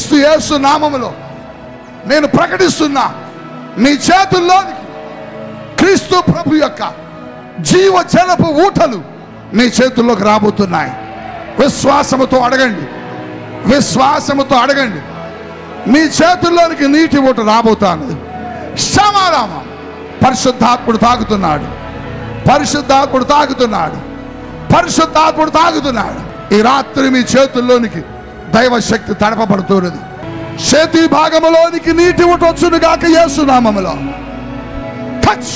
క్రీస్తు యేసు నామములో నేను ప్రకటిస్తున్నా, నీ చేతుల్లోనికి క్రీస్తు ప్రభు యొక్క జీవ జలపు ఊటలు నీ చేతుల్లోకి రాబోతున్నాయి. విశ్వాసముతో అడగండి, విశ్వాసముతో అడగండి. నీ చేతుల్లోనికి నీటి ఊట రాబోతున్నది. సమాధానం. పరిశుద్ధాత్ముడు తాగుతున్నాడు, పరిశుద్ధాత్ముడు తాగుతున్నాడు, పరిశుద్ధాత్ముడు తాగుతున్నాడు. ఈ రాత్రి మీ చేతుల్లోనికి దైవశక్తి తడపబడుతున్నది. చేతి భాగములోనికి నీటి ఊట వచ్చును గాక యేసు నామములో. Touch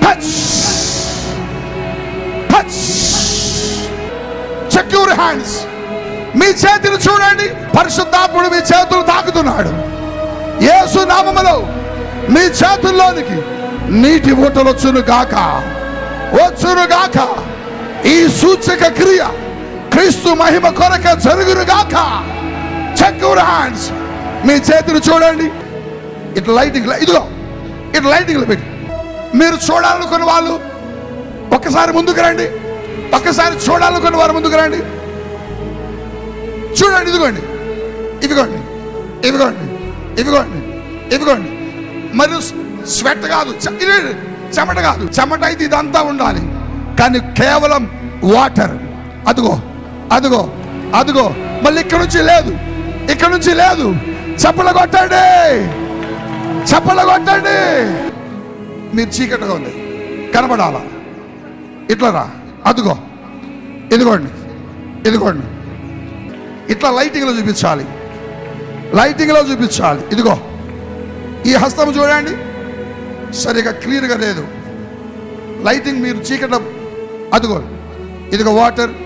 touch touch. Check your hands. మీ చేతిని చూడండి. పరిశుద్ధాత్ముడు మీ చేతులు తాకుతున్నాడు. యేసు నామములో మీ చేతుల్లోనికి నీటి ఊటలు వచ్చును గాక, వచ్చును గాక. ఈ సూచక క్రియ క్రీస్తు మహిమ కొరక జరుగును గాక. Check your hands. మీ చేతిని చూడండి. ఇట్లా లైటింగ్, ఇదిగో ఇట్లా లైటింగ్లు పెట్టి మీరు చూడాలనుకున్న వాళ్ళు ఒక్కసారి ముందుకు రండి. ఒక్కసారి చూడాలనుకున్న వారు ముందుకు రండి. చూడండి, ఇదిగోండి, ఇదిగోండి, ఇదిగోండి, ఇదిగోండి, ఇదిగోండి. మరియు స్వెట్ కాదు, చెమట కాదు. చెమట అయితే ఇదంతా ఉండాలి, కానీ కేవలం వాటర్. అదిగో అదిగో అదిగో. మళ్ళీ ఇక్కడ నుంచి లేదు, ఇక్కడ నుంచి లేదు. చప్పల కొట్టండి, చప్పల కొట్టండి. మీరు చీకటిగా ఉంది, కనబడాలా? ఇట్లా రా. అదిగో, ఇదిగోండి, ఇదిగోండి. ఇట్లా లైటింగ్లో చూపించాలి, లైటింగ్లో చూపించాలి. ఇదిగో ఈ హస్తం చూడండి, సరిగా క్లియర్గా లేదు. లైటింగ్ మీరు చీకట్లో. అదిగో ఇదిగో వాటర్,